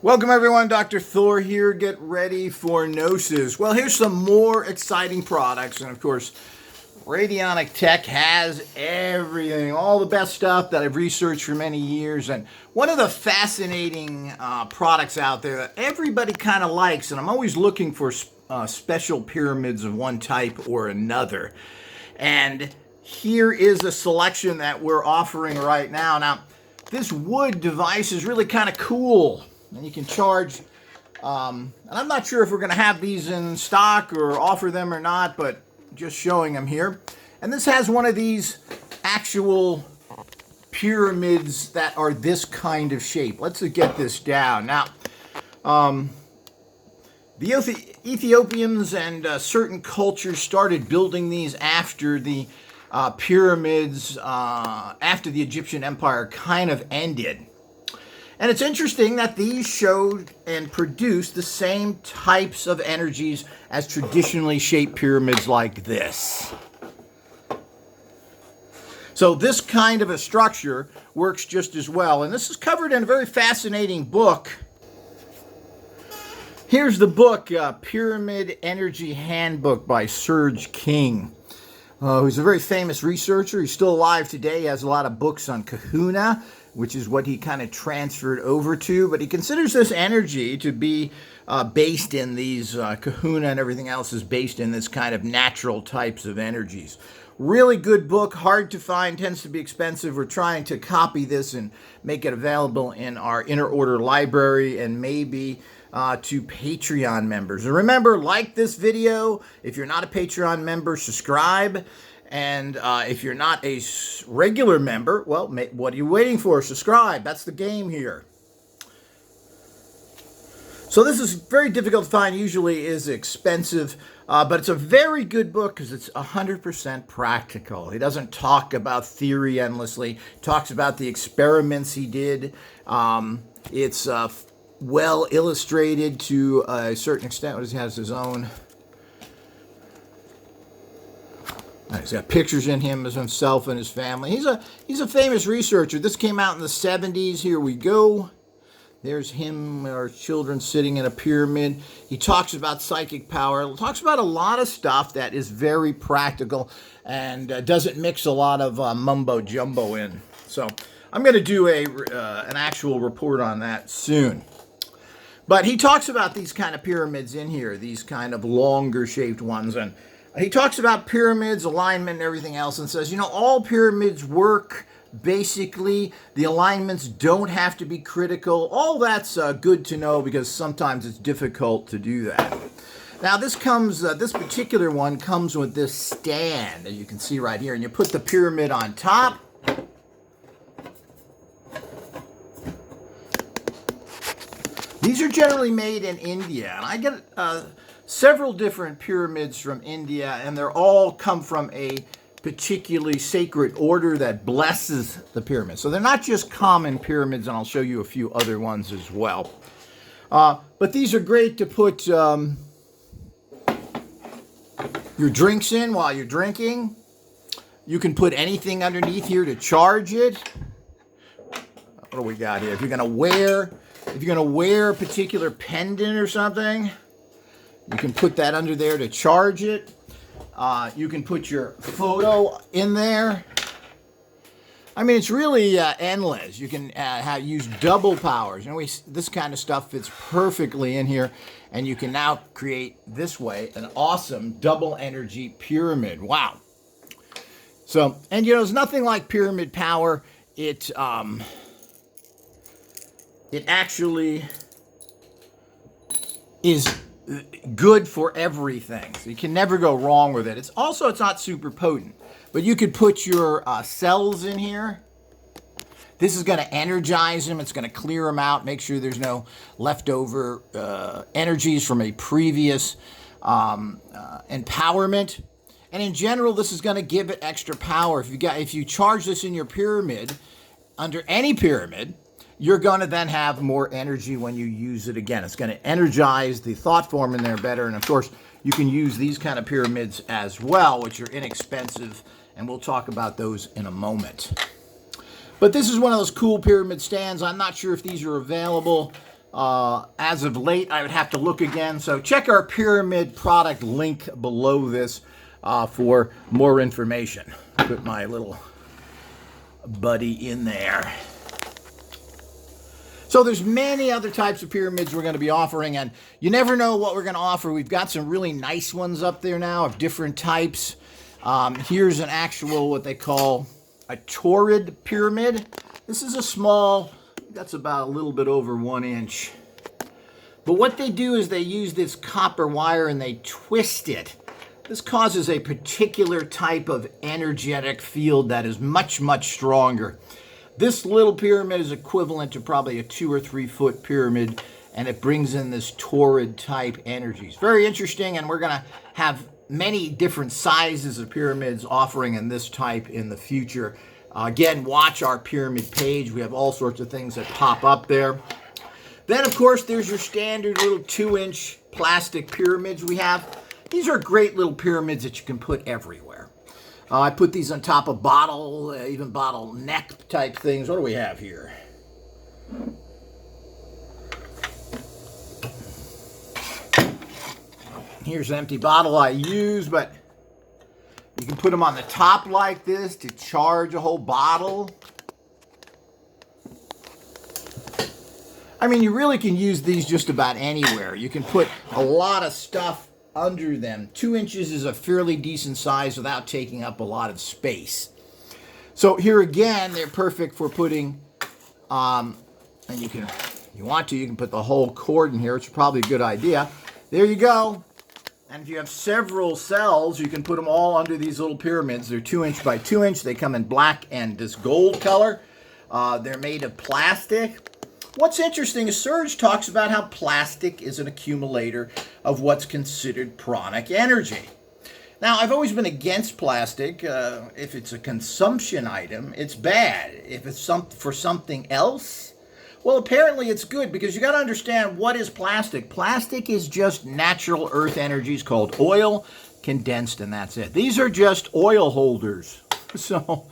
Welcome everyone, Dr. Thor here. Get ready for Gnosis. Well, here's some more exciting products, and of course, Radionic Tech has everything, all the best stuff that I've researched for many years. And one of the fascinating products out there that everybody kind of likes, and I'm always looking for special pyramids of one type or another. And here is a selection that we're offering right now. Now, this wood device is really kind of cool. And you can charge, and I'm not sure if we're going to have these in stock or offer them or not, but just showing them here. And this has one of these actual pyramids that are this kind of shape. Let's get this down. Now, the Ethiopians and certain cultures started building these after the pyramids, after the Egyptian Empire kind of ended. And it's interesting that these showed and produced the same types of energies as traditionally shaped pyramids like this. So this kind of a structure works just as well. And this is covered in a very fascinating book. Here's the book, Pyramid Energy Handbook by Serge King. Who's a very famous researcher. He's still alive today. He has a lot of books on kahuna, which is what he kind of transferred over to. But he considers this energy to be based in these kahuna, and everything else is based in this kind of natural types of energies. Really good book, hard to find, tends to be expensive. We're trying to copy this and make it available in our Inner Order library and maybe to Patreon members. And remember, like this video. If you're not a Patreon member, subscribe. And if you're not a regular member, well, what are you waiting for? Subscribe. That's the game here. So this is very difficult to find, usually is expensive, but it's a very good book because it's 100% practical. He doesn't talk about theory endlessly. He talks about the experiments he did. It's well illustrated to a certain extent. He has his own. He's got pictures in him of himself and his family. He's a famous researcher. This came out in the 70s. Here we go. There's him, our children sitting in a pyramid. He talks about psychic power. Talks about a lot of stuff that is very practical and doesn't mix a lot of mumbo jumbo in. So I'm going to do an actual report on that soon. But he talks about these kind of pyramids in here, these kind of longer shaped ones. And he talks about pyramids, alignment, and everything else, and says, all pyramids work. Basically, the alignments don't have to be critical. All that's good to know because sometimes it's difficult to do that. Now, this particular one comes with this stand, as you can see right here, and you put the pyramid on top. These are generally made in India, and I get several different pyramids from India, and they're all come from a particularly sacred order that blesses the pyramid. So they're not just common pyramids, and I'll show you a few other ones as well. But these are great to put your drinks in while you're drinking. You can put anything underneath here to charge it. What do we got here? If you're gonna wear a particular pendant or something, you can put that under there to charge it. You can put your photo in there. I mean, it's really endless. You can use double powers. This kind of stuff fits perfectly in here. And you can now create, this way, an awesome double energy pyramid. Wow. So, and there's nothing like pyramid power. It actually is good for everything. So you can never go wrong with it. It's not super potent, but you could put your cells in here. This is going to energize them. It's going to clear them out, make sure there's no leftover energies from a previous empowerment. And in general, this is going to give it extra power. If you charge this in your pyramid, under any pyramid, you're going to then have more energy when you use it again. It's going to energize the thought form in there better. And of course, you can use these kind of pyramids as well, which are inexpensive. And we'll talk about those in a moment. But this is one of those cool pyramid stands. I'm not sure if these are available. As of late, I would have to look again. So check our pyramid product link below this for more information. Put my little buddy in there. So there's many other types of pyramids we're going to be offering, and you never know what we're going to offer. We've got some really nice ones up there now of different types. Here's an actual, what they call a Taurid pyramid. This is a small, that's about a little bit over 1 inch. But what they do is they use this copper wire and they twist it. This causes a particular type of energetic field that is much, much stronger. This little pyramid is equivalent to probably a 2 or 3 foot pyramid, and it brings in this Taurid type energies. Very interesting, and we're going to have many different sizes of pyramids offering in this type in the future. Again, watch our pyramid page. We have all sorts of things that pop up there. Then, of course, there's your standard little 2-inch plastic pyramids we have. These are great little pyramids that you can put everywhere. I put these on top of bottle, even bottle neck type things. What do we have here? Here's an empty bottle I use, but you can put them on the top like this to charge a whole bottle. I mean, you really can use these just about anywhere. You can put a lot of stuff under them. 2 inches is a fairly decent size without taking up a lot of space. So here again, they're perfect for putting, and you can put the whole cord in here. It's probably a good idea. There you go. And if you have several cells, you can put them all under these little pyramids. They're 2 inch by 2 inch. They come in black and this gold color. They're made of plastic. What's interesting is Serge talks about how plastic is an accumulator of what's considered pranic energy. Now, I've always been against plastic. If it's a consumption item, it's bad. If it's for something else, well, apparently it's good, because you got to understand, what is plastic? Plastic is just natural earth energies called oil, condensed, and that's it. These are just oil holders. So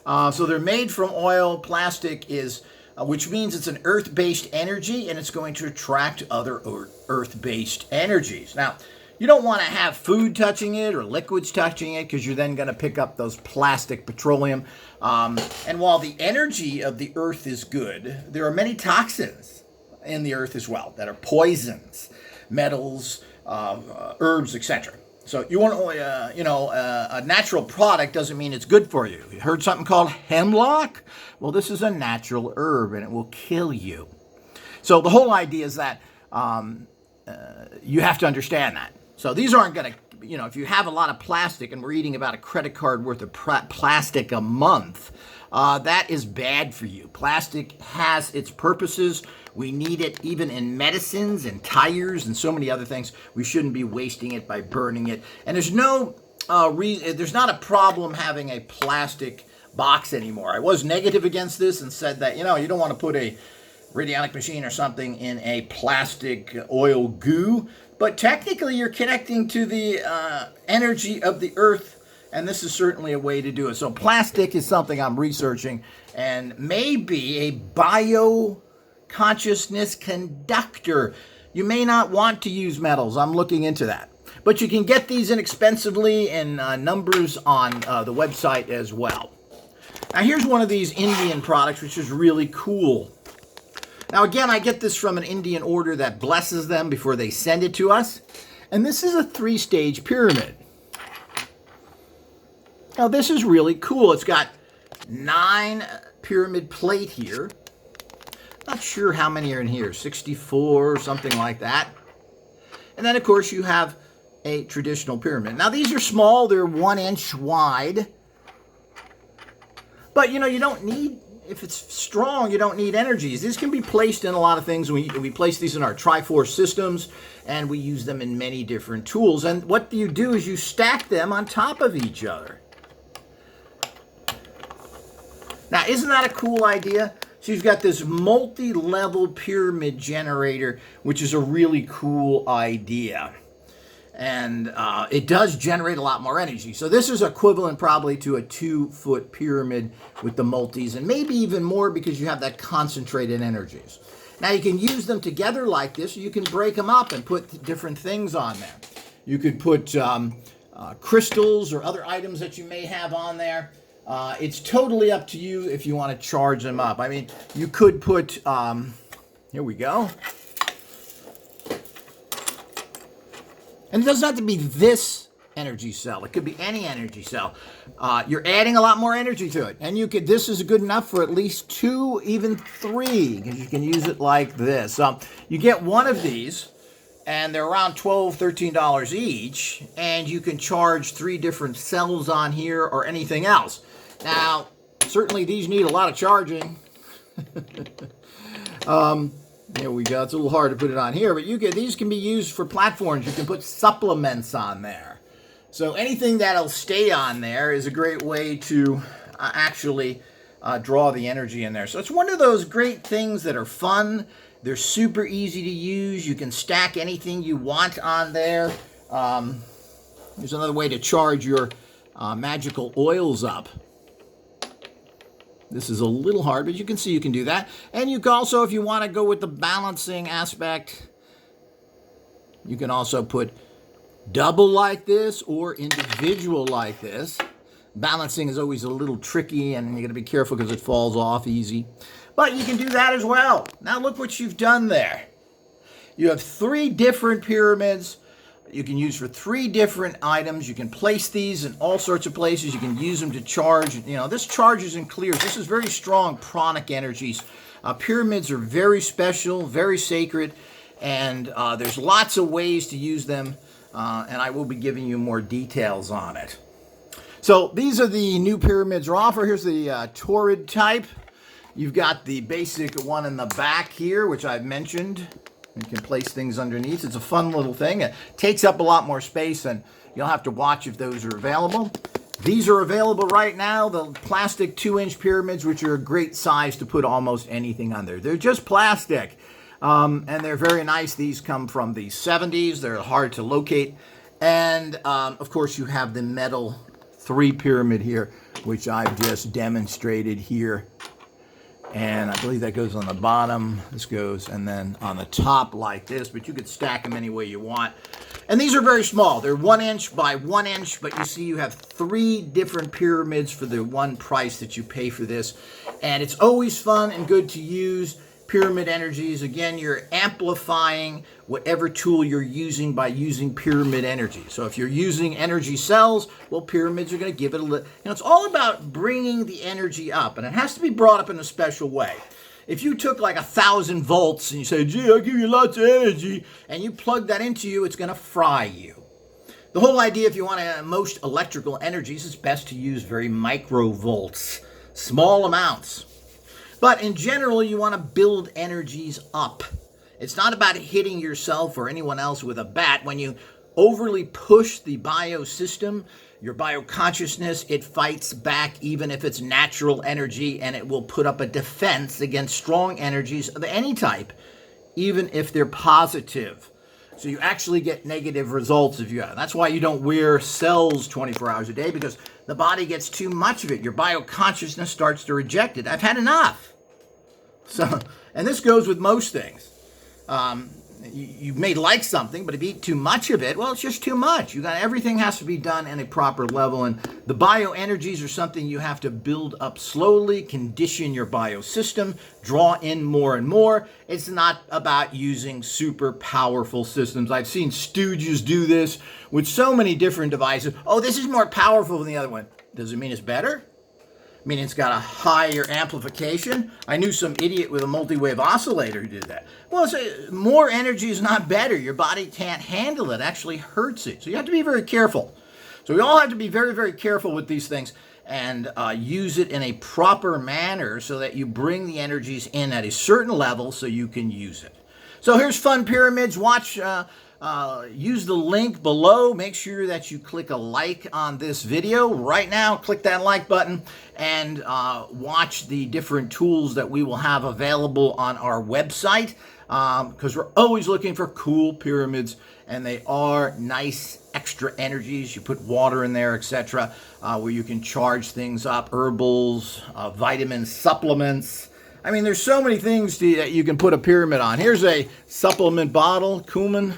they're made from oil. Plastic is which means it's an earth-based energy, and it's going to attract other earth-based energies. Now, you don't want to have food touching it or liquids touching it, because you're then going to pick up those plastic petroleum. And while the energy of the earth is good, there are many toxins in the earth as well that are poisons, metals, herbs, etc. So you want a natural product doesn't mean it's good for you. You heard something called hemlock? Well, this is a natural herb, and it will kill you. So the whole idea is that you have to understand that. So these aren't going to, if you have a lot of plastic, and we're eating about a credit card worth of plastic a month, that is bad for you. Plastic has its purposes. We need it even in medicines and tires and so many other things. We shouldn't be wasting it by burning it. And there's no there's not a problem having a plastic box anymore. I was negative against this and said that, you don't want to put a radionic machine or something in a plastic oil goo. But technically, you're connecting to the energy of the earth, and this is certainly a way to do it. So plastic is something I'm researching, and maybe a bio-consciousness conductor. You may not want to use metals. I'm looking into that. But you can get these inexpensively in numbers on the website as well. Now here's one of these Indian products, which is really cool. Now again, I get this from an Indian order that blesses them before they send it to us. And this is a 3-stage pyramid. Now this is really cool. It's got 9 pyramid plate here. Not sure how many are in here, 64, something like that. And then of course you have a traditional pyramid. Now these are small, they're 1 inch wide. But you don't need, if it's strong, you don't need energies. These can be placed in a lot of things. We place these in our Triforce systems, and we use them in many different tools. And what you do is you stack them on top of each other. Now, isn't that a cool idea? So you've got this multi-level pyramid generator, which is a really cool idea. And it does generate a lot more energy. So this is equivalent probably to a 2-foot pyramid with the multis, and maybe even more because you have that concentrated energies. Now you can use them together like this, or you can break them up and put different things on there. You could put crystals or other items that you may have on there. It's totally up to you if you want to charge them up. I mean, you could put, here we go. And it doesn't have to be this energy cell. It could be any energy cell. You're adding a lot more energy to it. And you could, this is good enough for at least 2, even 3, because you can use it like this. You get one of these, and they're around $12, $13 each, and you can charge 3 different cells on here or anything else. Now, certainly these need a lot of charging. There we go. It's a little hard to put it on here, but these can be used for platforms. You can put supplements on there. So anything that'll stay on there is a great way to actually draw the energy in there. So it's one of those great things that are fun. They're super easy to use. You can stack anything you want on there. There's another way to charge your magical oils up. This is a little hard, but you can see you can do that. And you can also, if you want to go with the balancing aspect, you can also put double like this or individual like this. Balancing is always a little tricky, and you got to be careful because it falls off easy. But you can do that as well. Now look what you've done there. You have 3 different pyramids you can use for 3 different items. You can place these in all sorts of places. You can use them to charge. You know, this charges and clears. This is very strong pranic energies. Pyramids are very special, very sacred, and there's lots of ways to use them, and I will be giving you more details on it. So these are the new pyramids are offer. Here's the Taurid type. You've got the basic one in the back here, which I've mentioned. You can place things underneath. It's a fun little thing. It takes up a lot more space, and you'll have to watch if those are available. These are available right now, the plastic 2-inch pyramids, which are a great size to put almost anything on there. They're just plastic, and they're very nice. These come from the 70s. They're hard to locate. And, of course, you have the metal 3 pyramid here, which I've just demonstrated here. And I believe that goes on the bottom. This goes, and then on the top like this, but you could stack them any way you want. And these are very small. They're 1 inch by 1 inch, but you see you have 3 different pyramids for the one price that you pay for this. And it's always fun and good to use pyramid energies. Again, you're amplifying whatever tool you're using by using pyramid energy. So if you're using energy cells, well, pyramids are going to give it a little. You know, it's all about bringing the energy up, and it has to be brought up in a special way. If you took like 1,000 volts and you say, gee, I'll give you lots of energy, and you plug that into you, it's going to fry you. The whole idea, if you want most electrical energies, it's best to use very microvolts, small amounts. But in general, you want to build energies up. It's not about hitting yourself or anyone else with a bat. When you overly push the biosystem, your bioconsciousness, it fights back even if it's natural energy, and it will put up a defense against strong energies of any type, even if they're positive. So you actually get negative results if you have. That's why you don't wear cells 24 hours a day, because the body gets too much of it. Your bioconsciousness starts to reject it. I've had enough. So, and this goes with most things. You may like something, but if you eat too much of it, well, it's just too much. Everything has to be done in a proper level, and the bioenergies are something you have to build up slowly, condition your biosystem, draw in more and more. It's not about using super powerful systems. I've seen stooges do this with so many different devices. Oh, this is more powerful than the other one. Does it mean it's better? I mean, it's got a higher amplification. I knew some idiot with a multi-wave oscillator who did that. Well, more energy is not better. Your body can't handle it. It actually hurts it. So you have to be very careful. So we all have to be very, very careful with these things and use it in a proper manner so that you bring the energies in at a certain level so you can use it. So here's fun pyramids. Watch. Use the link below. Make sure that you click a like on this video right now. Click that like button and watch the different tools that we will have available on our website, because we're always looking for cool pyramids, and they are nice extra energies. You put water in there, etc., where you can charge things up, herbals, vitamin supplements, I mean, there's so many things that you can put a pyramid on. Here's a supplement bottle, cumin.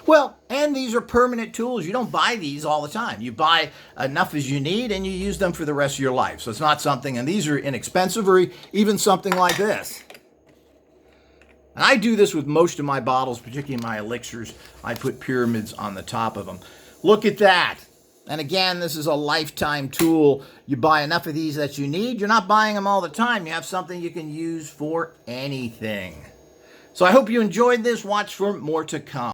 Well, and these are permanent tools. You don't buy these all the time. You buy enough as you need and you use them for the rest of your life. So it's not something, and these are inexpensive, or even something like this. And I do this with most of my bottles, particularly my elixirs. I put pyramids on the top of them. Look at that. And again, this is a lifetime tool. You buy enough of these that you need. You're not buying them all the time. You have something you can use for anything. So I hope you enjoyed this. Watch for more to come.